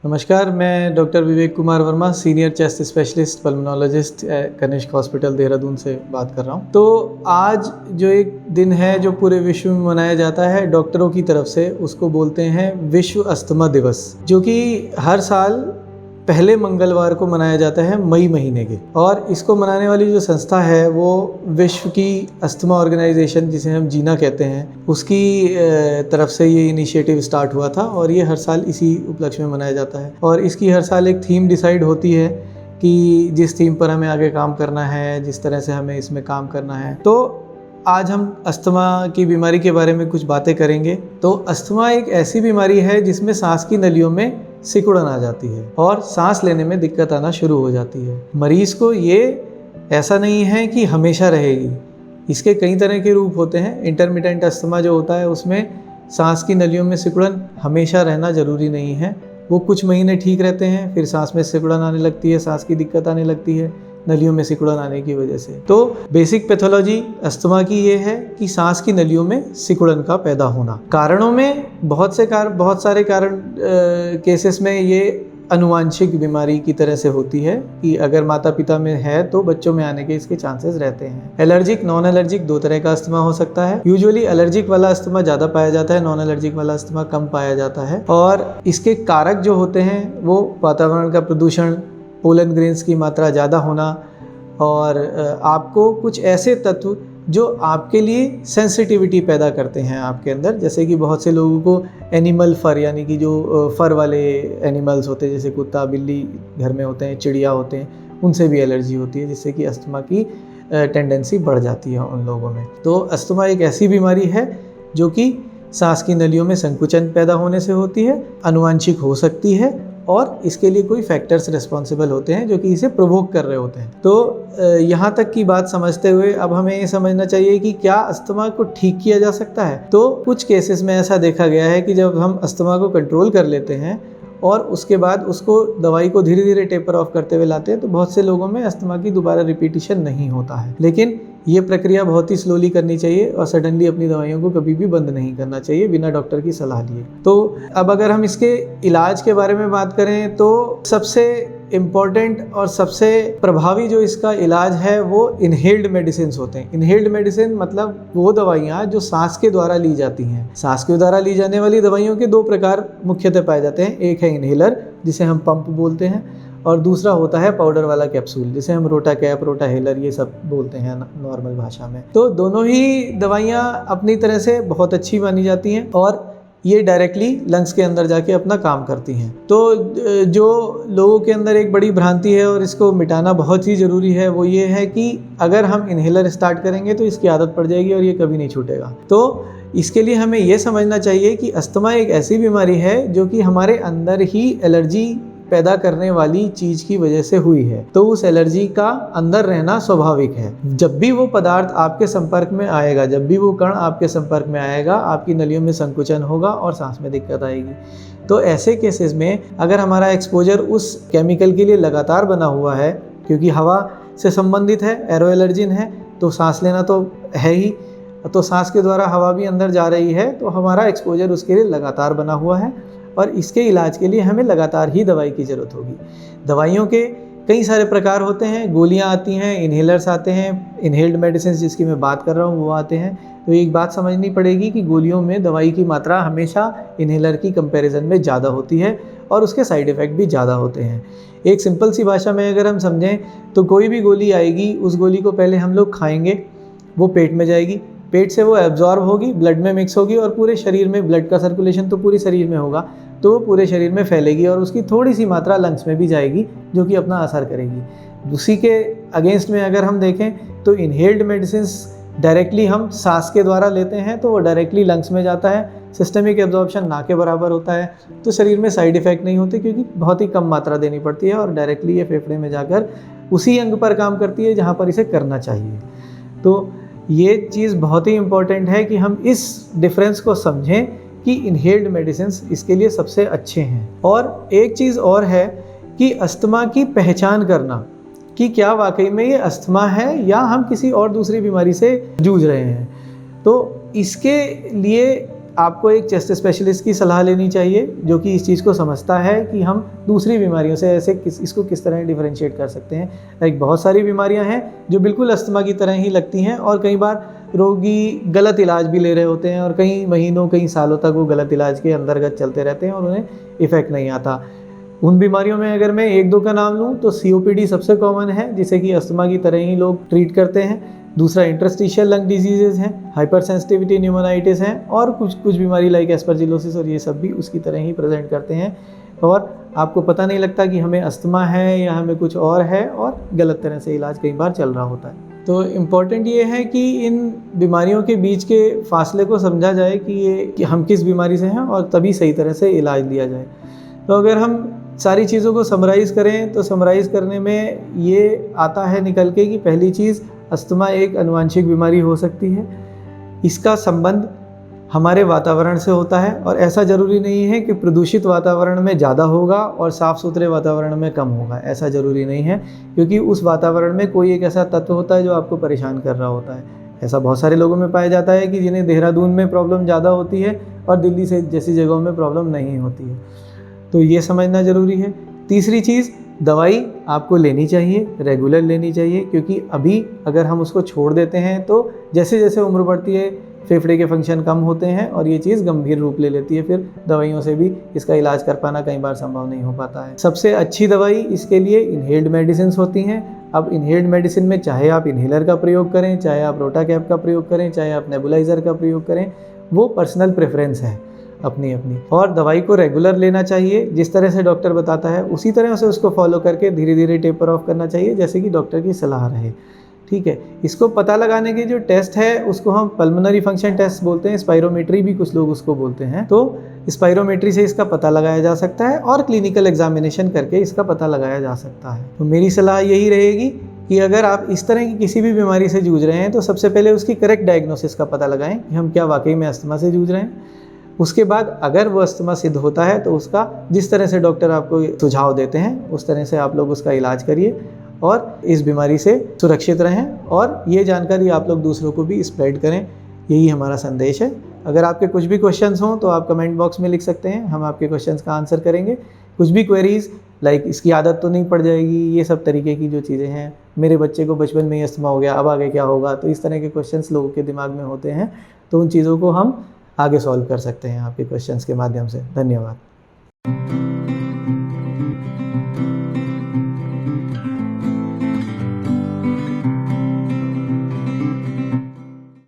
नमस्कार, मैं doctor Vivek Kumar Verma, senior chest specialist pulmonologist Kanishk hospital Dehradun से बात कर रहा हूँ। तो आज जो एक दिन है जो पूरे विश्व में मनाया जाता है डॉक्टरों की तरफ से, उसको बोलते हैं विश्व अस्थमा दिवस, जो कि हर साल पहले मंगलवार को मनाया जाता है मई महीने के। और इसको मनाने वाली जो संस्था है वो विश्व की अस्थमा ऑर्गेनाइजेशन, जिसे हम जीना कहते हैं, उसकी तरफ से ये इनिशिएटिव स्टार्ट हुआ था और ये हर साल इसी उपलक्ष्य में मनाया जाता है। और इसकी हर साल एक थीम डिसाइड होती है कि जिस थीम पर हमें आगे काम करना है, जिस तरह से हमें इसमें काम करना है। तो आज हम अस्थमा की बीमारी के बारे में कुछ बातें करेंगे। तो अस्थमा एक ऐसी बीमारी है जिसमें सांस की नलियों में सिकुड़न आ जाती है और सांस लेने में दिक्कत आना शुरू हो जाती है। मरीज को ये ऐसा नहीं है कि हमेशा रहेगी, इसके कई तरह के रूप होते हैं। इंटरमिटेंट अस्थमा जो होता है उसमें सांस की नलियों में सिकुड़न हमेशा रहना ज़रूरी नहीं है, वो कुछ महीने ठीक रहते हैं, फिर सांस में सिकुड़न आने लगती है, सांस की दिक्कत आने लगती है नलियों में सिकुड़न आने की वजह से। तो बेसिक पैथोलॉजी अस्थमा की ये है कि सांस की नलियों में सिकुड़न का पैदा होना। कारणों में बहुत सारे कारण केसेस में ये अनुवांशिक बीमारी की तरह से होती है कि अगर माता पिता में है तो बच्चों में आने के इसके चांसेस रहते हैं। एलर्जिक, नॉन एलर्जिक दो तरह का अस्थमा हो सकता है। यूजुअली एलर्जिक वाला अस्थमा ज़्यादा पाया जाता है, नॉन एलर्जिक वाला अस्थमा कम पाया जाता है। और इसके कारक जो होते हैं वो वातावरण का प्रदूषण, पोलन ग्रेन्स की मात्रा ज़्यादा होना और आपको कुछ ऐसे तत्व जो आपके लिए सेंसिटिविटी पैदा करते हैं आपके अंदर, जैसे कि बहुत से लोगों को एनिमल फर, यानी कि जो फर वाले एनिमल्स होते हैं जैसे कुत्ता बिल्ली घर में होते हैं, चिड़िया होते हैं, उनसे भी एलर्जी होती है, जिससे कि अस्थमा की टेंडेंसी बढ़ जाती है उन लोगों में। तो अस्थमा एक ऐसी बीमारी है जो कि सांस की नलियों में संकुचन पैदा होने से होती है, आनुवंशिक हो सकती है और इसके लिए कोई फैक्टर्स रिस्पॉन्सिबल होते हैं जो कि इसे प्रोवोक कर रहे होते हैं। तो यहाँ तक की बात समझते हुए अब हमें ये समझना चाहिए कि क्या अस्थमा को ठीक किया जा सकता है। तो कुछ केसेस में ऐसा देखा गया है कि जब हम अस्थमा को कंट्रोल कर लेते हैं और उसके बाद उसको दवाई को धीरे धीरे टेपर ऑफ करते हुए लाते हैं तो बहुत से लोगों में अस्थमा की दोबारा रिपीटिशन नहीं होता है। लेकिन ये प्रक्रिया बहुत ही स्लोली करनी चाहिए और सडनली अपनी दवाइयों को कभी भी बंद नहीं करना चाहिए बिना डॉक्टर की सलाह लिए। तो अब अगर हम इसके इलाज के बारे में बात करें तो सबसे इम्पॉर्टेंट और सबसे प्रभावी जो इसका इलाज है वो इनहेल्ड मेडिसिन होते हैं। इनहेल्ड मेडिसिन मतलब वो दवाइयाँ जो सांस के द्वारा ली जाती हैं। सांस के द्वारा ली जाने वाली दवाइयों के दो प्रकार मुख्यतः पाए जाते हैं। एक है इनहेलर, जिसे हम पंप बोलते हैं, और दूसरा होता है पाउडर वाला कैप्सूल, जिसे हम रोटा कैप, रोटा हेलर, ये सब बोलते हैं नॉर्मल भाषा में। तो दोनों ही दवाइयाँ अपनी तरह से बहुत अच्छी मानी जाती हैं और ये डायरेक्टली लंग्स के अंदर जाके अपना काम करती हैं। तो जो लोगों के अंदर एक बड़ी भ्रांति है और इसको मिटाना बहुत ही ज़रूरी है, वो ये है कि अगर हम इनहेलर स्टार्ट करेंगे तो इसकी आदत पड़ जाएगी और ये कभी नहीं छूटेगा। तो इसके लिए हमें ये समझना चाहिए कि अस्थमा एक ऐसी बीमारी है जो कि हमारे अंदर ही एलर्जी पैदा करने वाली चीज की वजह से हुई है। तो उस एलर्जी का अंदर रहना स्वाभाविक है। जब भी वो पदार्थ आपके संपर्क में आएगा, जब भी वो कण आपके संपर्क में आएगा, आपकी नलियों में संकुचन होगा और सांस में दिक्कत आएगी। तो ऐसे केसेस में अगर हमारा एक्सपोजर उस केमिकल के लिए लगातार बना हुआ है, क्योंकि हवा से संबंधित है, एरो एलर्जिन है, तो सांस लेना तो है ही, तो सांस के द्वारा हवा भी अंदर जा रही है, तो हमारा एक्सपोजर उसके लिए लगातार बना हुआ है और इसके इलाज के लिए हमें लगातार ही दवाई की ज़रूरत होगी। दवाइयों के कई सारे प्रकार होते हैं, गोलियां आती हैं, इनहेलर्स आते हैं, इनहेल्ड मेडिसिन जिसकी मैं बात कर रहा हूँ वो आते हैं। तो एक बात समझनी पड़ेगी कि गोलियों में दवाई की मात्रा हमेशा इनहेलर की कंपैरिजन में ज़्यादा होती है और उसके साइड इफ़ेक्ट भी ज़्यादा होते हैं। एक सिंपल सी भाषा में अगर हम समझें तो कोई भी गोली आएगी, उस गोली को पहले हम लोग खाएँगे, वो पेट में जाएगी, पेट से वो एब्जॉर्ब होगी, ब्लड में मिक्स होगी और पूरे शरीर में, ब्लड का सर्कुलेशन तो पूरे शरीर में होगा, तो पूरे शरीर में फैलेगी और उसकी थोड़ी सी मात्रा लंग्स में भी जाएगी जो कि अपना असर करेगी। उसी के अगेंस्ट में अगर हम देखें तो इनहेल्ड मेडिसिन डायरेक्टली हम सांस के द्वारा लेते हैं तो वो डायरेक्टली लंग्स में जाता है, सिस्टमिक एब्जॉर्प्शन ना के बराबर होता है, तो शरीर में साइड इफ़ेक्ट नहीं होते क्योंकि बहुत ही कम मात्रा देनी पड़ती है और डायरेक्टली ये फेफड़े में जाकर उसी अंग पर काम करती है जहाँ पर इसे करना चाहिए। तो ये चीज़ बहुत ही इम्पॉर्टेंट है कि हम इस डिफरेंस को समझें कि इनहेल्ड मेडिसिन्स इसके लिए सबसे अच्छे हैं। और एक चीज़ और है कि अस्थमा की पहचान करना कि क्या वाकई में ये अस्थमा है या हम किसी और दूसरी बीमारी से जूझ रहे हैं। तो इसके लिए आपको एक चेस्ट स्पेशलिस्ट की सलाह लेनी चाहिए जो कि इस चीज़ को समझता है कि हम दूसरी बीमारियों से ऐसे इसको किस तरह डिफरेंशिएट कर सकते हैं। लाइक बहुत सारी बीमारियां हैं जो बिल्कुल अस्थमा की तरह ही लगती हैं और कई बार रोगी गलत इलाज भी ले रहे होते हैं और कई महीनों कई सालों तक वो गलत इलाज के अंतर्गत चलते रहते हैं और उन्हें इफ़ेक्ट नहीं आता। उन बीमारियों में अगर मैं एक दो का नाम लूँ तो COPD सबसे कॉमन है, जिसे कि अस्थमा की तरह ही लोग ट्रीट करते हैं। दूसरा इंटरस्टिशियल लंग डिजीजेज हैं, हाइपर सेंसिटिविटी न्यूमोनाइटिस हैं और कुछ बीमारी लाइक एस्परजिलोसिस और ये सब भी उसकी तरह ही प्रेजेंट करते हैं और आपको पता नहीं लगता कि हमें अस्थमा है या हमें कुछ और है और गलत तरह से इलाज कई बार चल रहा होता है। तो इम्पॉर्टेंट ये है कि इन बीमारियों के बीच के फासले को समझा जाए कि हम किस बीमारी से हैं और तभी सही तरह से इलाज लिया जाए। तो अगर हम सारी चीज़ों को समराइज़ करें तो समराइज़ करने में ये आता है निकल के कि पहली चीज़, अस्थमा एक आनुवंशिक बीमारी हो सकती है। इसका संबंध हमारे वातावरण से होता है और ऐसा ज़रूरी नहीं है कि प्रदूषित वातावरण में ज़्यादा होगा और साफ़ सुथरे वातावरण में कम होगा, ऐसा ज़रूरी नहीं है, क्योंकि उस वातावरण में कोई एक ऐसा तत्व होता है जो आपको परेशान कर रहा होता है। ऐसा बहुत सारे लोगों में पाया जाता है कि जिन्हें देहरादून में प्रॉब्लम ज़्यादा होती है और दिल्ली से जैसी जगहों में प्रॉब्लम नहीं होती है, तो ये समझना ज़रूरी है। तीसरी चीज़, दवाई आपको लेनी चाहिए, रेगुलर लेनी चाहिए, क्योंकि अभी अगर हम उसको छोड़ देते हैं तो जैसे जैसे उम्र बढ़ती है फेफड़े के फंक्शन कम होते हैं और ये चीज़ गंभीर रूप ले लेती है। फिर दवाइयों से भी इसका इलाज कर पाना कई बार संभव नहीं हो पाता है। सबसे अच्छी दवाई इसके लिए इनहेल्ड मेडिसिन होती हैं। अब इनहेल्ड मेडिसिन में चाहे आप इन्हेलर का प्रयोग करें, चाहे आप रोटाकैप का प्रयोग करें, चाहे आप नेबुलाइज़र का प्रयोग करें, वो पर्सनल प्रेफरेंस है अपनी अपनी। और दवाई को रेगुलर लेना चाहिए, जिस तरह से डॉक्टर बताता है उसी तरह से उसको फॉलो करके धीरे धीरे टेपर ऑफ करना चाहिए, जैसे कि डॉक्टर की सलाह रहे। ठीक है, इसको पता लगाने के जो टेस्ट है उसको हम पल्मोनरी फंक्शन टेस्ट बोलते हैं, स्पायरोमेट्री भी कुछ लोग उसको बोलते हैं। तो स्पायरोमेट्री से इसका पता लगाया जा सकता है और क्लिनिकल एग्जामिनेशन करके इसका पता लगाया जा सकता है। तो मेरी सलाह यही रहेगी कि अगर आप इस तरह की किसी भी बीमारी से जूझ रहे हैं तो सबसे पहले उसकी करेक्ट डायग्नोसिस का पता लगाएं कि हम क्या वाकई में अस्थमा से जूझ रहे हैं। उसके बाद अगर वो अस्थमा सिद्ध होता है तो उसका जिस तरह से डॉक्टर आपको सुझाव देते हैं उस तरह से आप लोग उसका इलाज करिए और इस बीमारी से सुरक्षित रहें और ये जानकारी आप लोग दूसरों को भी स्प्रेड करें, यही हमारा संदेश है। अगर आपके कुछ भी क्वेश्चंस हों तो आप कमेंट बॉक्स में लिख सकते हैं, हम आपके क्वेश्चंस का आंसर करेंगे। कुछ भी क्वेरीज़ लाइक इसकी आदत तो नहीं पड़ जाएगी, ये सब तरीके की जो चीज़ें हैं, मेरे बच्चे को बचपन में ही अस्थमा हो गया अब आगे क्या होगा, तो इस तरह के क्वेश्चंस लोगों के दिमाग में होते हैं, तो उन चीज़ों को हम आगे सॉल्व कर सकते हैं आपके क्वेश्चंस के माध्यम से। धन्यवाद।